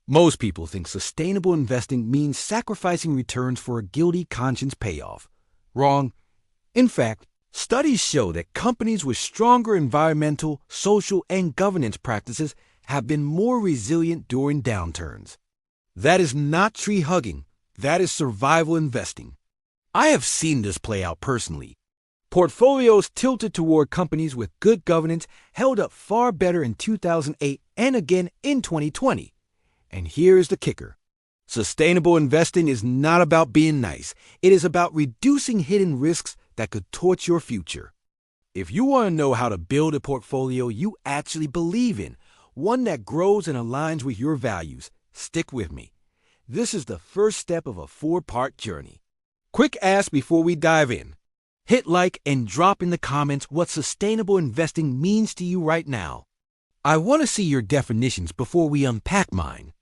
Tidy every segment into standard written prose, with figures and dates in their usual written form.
Most people think sustainable investing means sacrificing returns for a guilty conscience payoff. Wrong. In fact, studies show that companies with stronger environmental, social, and governance practices have been more resilient during downturns. That is not tree hugging. That is survival investing. I have seen this play out personally. Portfolios tilted toward companies with good governance held up far better in 2008 and again in 2020. And here is the kicker. Sustainable investing is not about being nice. It is about reducing hidden risks that could torch your future. If you want to know how to build a portfolio you actually believe in, one that grows and aligns with your values, stick with me. This is the first step of a 4-part journey. Quick ask before we dive in. Hit like and drop in the comments what sustainable investing means to you right now. I want to see your definitions before we unpack mine.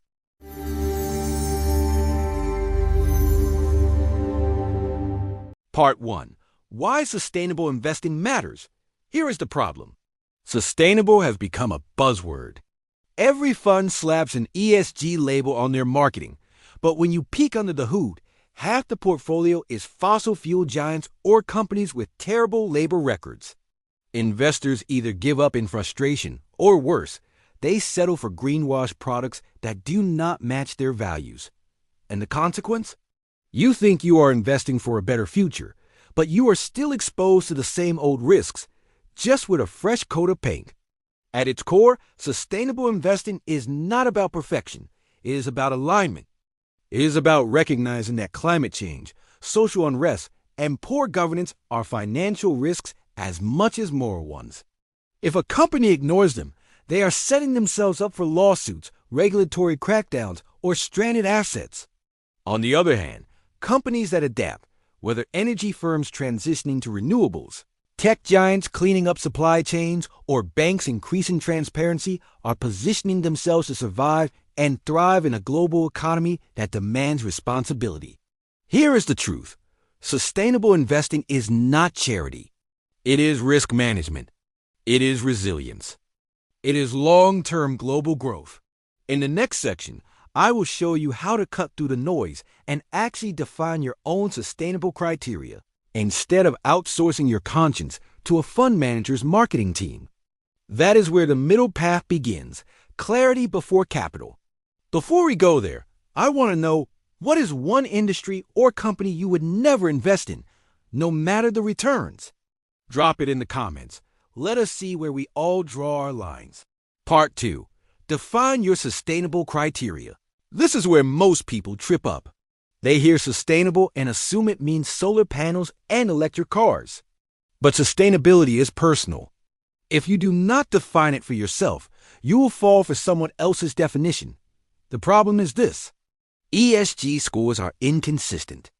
Part 1. Why sustainable investing matters. Here is the problem. Sustainable has become a buzzword. Every fund slaps an ESG label on their marketing, but when you peek under the hood, half the portfolio is fossil fuel giants or companies with terrible labor records. Investors either give up in frustration, or worse, they settle for greenwash products that do not match their values. And the consequence? You think you are investing for a better future, but you are still exposed to the same old risks, just with a fresh coat of paint. At its core, sustainable investing is not about perfection. It is about alignment. It is about recognizing that climate change, social unrest, and poor governance are financial risks as much as moral ones. If a company ignores them, they are setting themselves up for lawsuits, regulatory crackdowns, or stranded assets. On the other hand, companies that adapt, whether energy firms transitioning to renewables, tech giants cleaning up supply chains, or banks increasing transparency, are positioning themselves to survive and thrive in a global economy that demands responsibility. Here is the truth. Sustainable investing is not charity. It is risk management. It is resilience. It is long-term global growth. In the next section, I will show you how to cut through the noise and actually define your own sustainable criteria, instead of outsourcing your conscience to a fund manager's marketing team. That is where the middle path begins, clarity before capital. Before we go there, I want to know, what is one industry or company you would never invest in, no matter the returns? Drop it in the comments. Let us see where we all draw our lines. Part 2. Define your sustainable criteria. This is where most people trip up. They hear sustainable and assume it means solar panels and electric cars. But sustainability is personal. If you do not define it for yourself, you will fall for someone else's definition. The problem is this. ESG scores are inconsistent.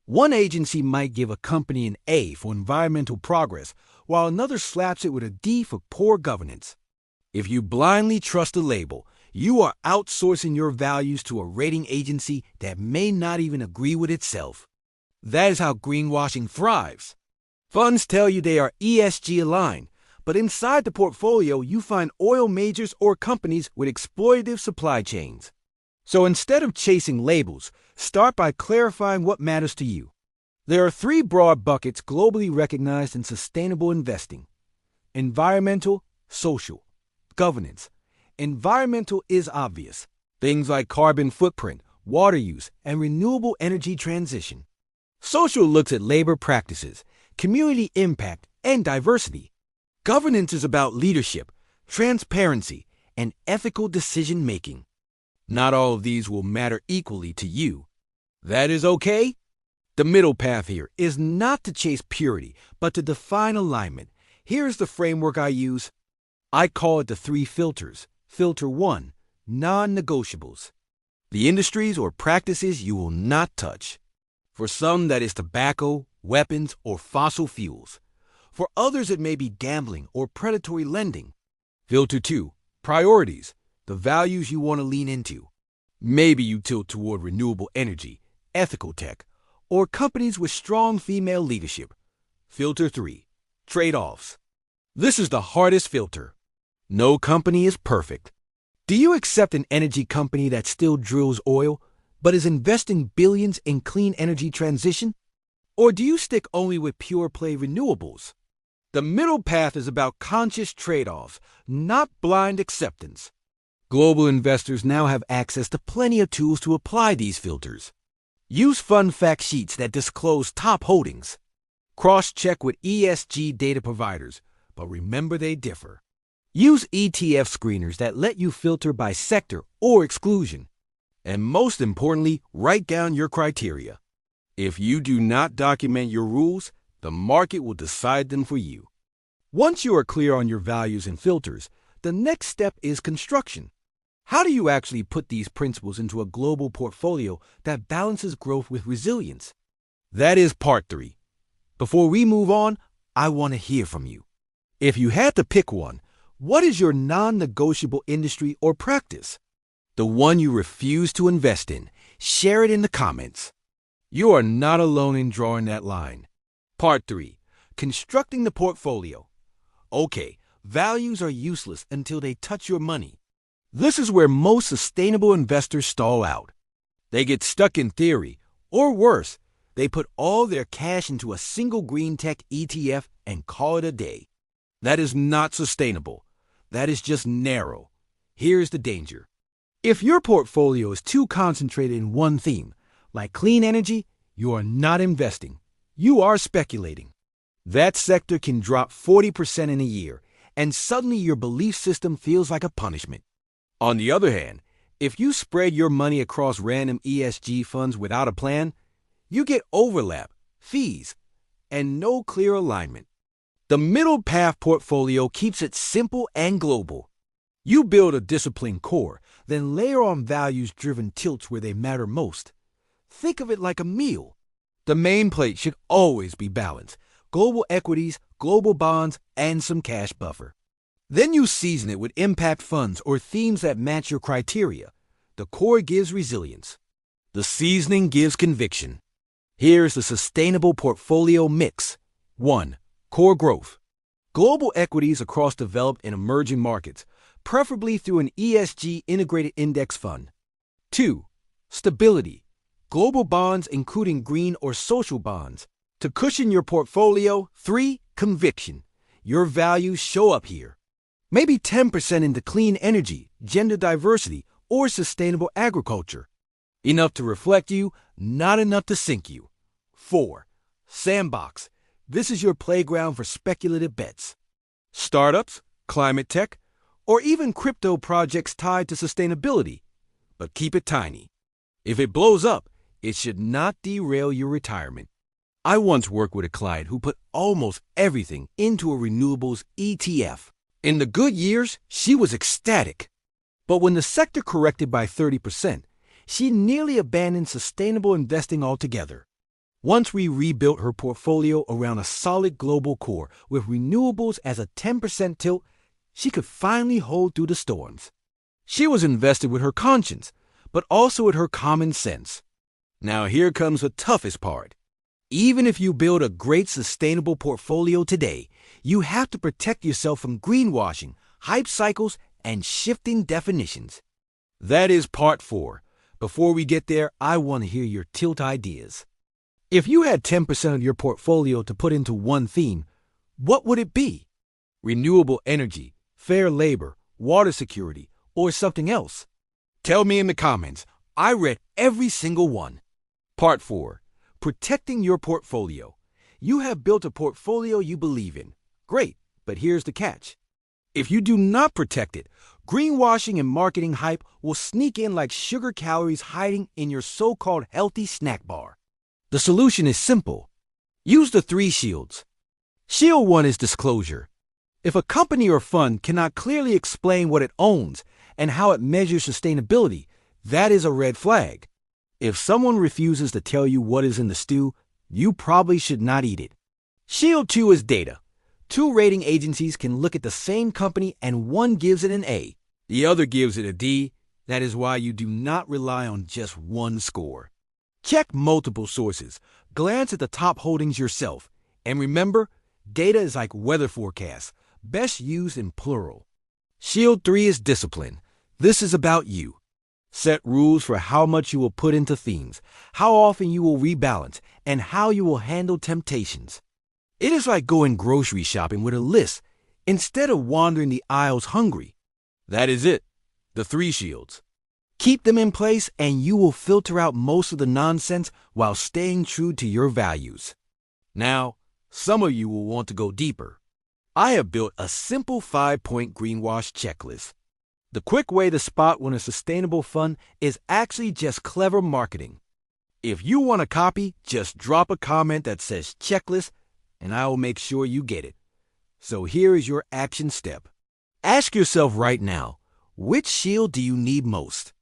One agency might give a company an A for environmental progress, while another slaps it with a D for poor governance. If you blindly trust a label, you are outsourcing your values to a rating agency that may not even agree with itself. That is how greenwashing thrives. Funds tell you they are ESG aligned, but inside the portfolio you find oil majors or companies with exploitative supply chains. So instead of chasing labels, start by clarifying what matters to you. There are 3 broad buckets globally recognized in sustainable investing: environmental, social, governance. Environmental is obvious. Things like carbon footprint, water use, and renewable energy transition. Social looks at labor practices, community impact, and diversity. Governance is about leadership, transparency, and ethical decision-making. Not all of these will matter equally to you. That is okay. The middle path here is not to chase purity, but to define alignment. Here's the framework I use. I call it the 3 filters. Filter 1, non-negotiables. The industries or practices you will not touch. For some, that is tobacco, weapons, or fossil fuels. For others, it may be gambling or predatory lending. Filter 2, priorities, the values you want to lean into. Maybe you tilt toward renewable energy, ethical tech, or companies with strong female leadership. Filter 3, trade-offs. This is the hardest filter. No company is perfect. Do you accept an energy company that still drills oil, but is investing billions in clean energy transition? Or do you stick only with pure play renewables? The middle path is about conscious trade-offs, not blind acceptance. Global investors now have access to plenty of tools to apply these filters. Use fun fact sheets that disclose top holdings. Cross-check with ESG data providers, but remember they differ. Use ETF screeners that let you filter by sector or exclusion. And most importantly, write down your criteria. If you do not document your rules, the market will decide them for you. Once you are clear on your values and filters, the next step is construction. How do you actually put these principles into a global portfolio that balances growth with resilience? That is part 3. Before we move on, I want to hear from you. If you had to pick one, what is your non-negotiable industry or practice? The one you refuse to invest in. Share it in the comments. You are not alone in drawing that line. Part 3. Constructing the portfolio. Okay, values are useless until they touch your money. This is where most sustainable investors stall out. They get stuck in theory, or worse, they put all their cash into a single green tech ETF and call it a day. That is not sustainable. That is just narrow. Here's the danger. If your portfolio is too concentrated in one theme, like clean energy, you are not investing. You are speculating. That sector can drop 40% in a year, and suddenly your belief system feels like a punishment. On the other hand, if you spread your money across random ESG funds without a plan, you get overlap, fees, and no clear alignment. The middle path portfolio keeps it simple and global. You build a disciplined core, then layer on values-driven tilts where they matter most. Think of it like a meal. The main plate should always be balanced: global equities, global bonds, and some cash buffer. Then you season it with impact funds or themes that match your criteria. The core gives resilience. The seasoning gives conviction. Here's the sustainable portfolio mix. 1. Core growth. Global equities across developed and emerging markets, preferably through an ESG integrated index fund. 2. Stability. Global bonds including green or social bonds. To cushion your portfolio. 3. Conviction. Your values show up here. Maybe 10% into clean energy, gender diversity, or sustainable agriculture. Enough to reflect you, not enough to sink you. 4. Sandbox. This is your playground for speculative bets. Startups, climate tech, or even crypto projects tied to sustainability. But keep it tiny. If it blows up, it should not derail your retirement. I once worked with a client who put almost everything into a renewables ETF. In the good years, she was ecstatic. But when the sector corrected by 30%, she nearly abandoned sustainable investing altogether. Once we rebuilt her portfolio around a solid global core with renewables as a 10% tilt, she could finally hold through the storms. She was invested with her conscience, but also with her common sense. Now here comes the toughest part. Even if you build a great sustainable portfolio today, you have to protect yourself from greenwashing, hype cycles, and shifting definitions. That is part 4. Before we get there, I want to hear your tilt ideas. If you had 10% of your portfolio to put into one theme, what would it be? Renewable energy, fair labor, water security, or something else? Tell me in the comments. I read every single one. Part 4. Protecting your portfolio. You have built a portfolio you believe in. Great, but here's the catch. If you do not protect it, greenwashing and marketing hype will sneak in like sugar calories hiding in your so-called healthy snack bar. The solution is simple. Use the 3 shields. Shield 1 is disclosure. If a company or fund cannot clearly explain what it owns and how it measures sustainability, that is a red flag. If someone refuses to tell you what is in the stew, you probably should not eat it. Shield 2 is data. 2 rating agencies can look at the same company and one gives it an A. The other gives it a D. That is why you do not rely on just one score. Check multiple sources. Glance at the top holdings yourself. And remember, data is like weather forecasts, best used in plural. Shield 3 is discipline. This is about you. Set rules for how much you will put into themes, how often you will rebalance, and how you will handle temptations. It is like going grocery shopping with a list instead of wandering the aisles hungry. That is it, the 3 shields. Keep them in place and you will filter out most of the nonsense while staying true to your values. Now, some of you will want to go deeper. I have built a simple 5-point greenwash checklist. The quick way to spot when a sustainable fund is actually just clever marketing. If you want a copy, just drop a comment that says checklist and I will make sure you get it. So here is your action step. Ask yourself right now, which shield do you need most?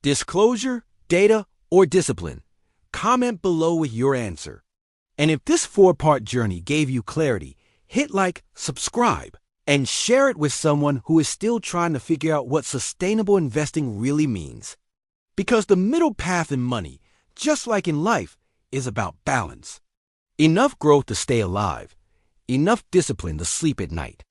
Disclosure, data, or discipline? Comment below with your answer. And if this 4-part journey gave you clarity, hit like, subscribe, and share it with someone who is still trying to figure out what sustainable investing really means. Because the middle path in money, just like in life, is about balance. Enough growth to stay alive, enough discipline to sleep at night.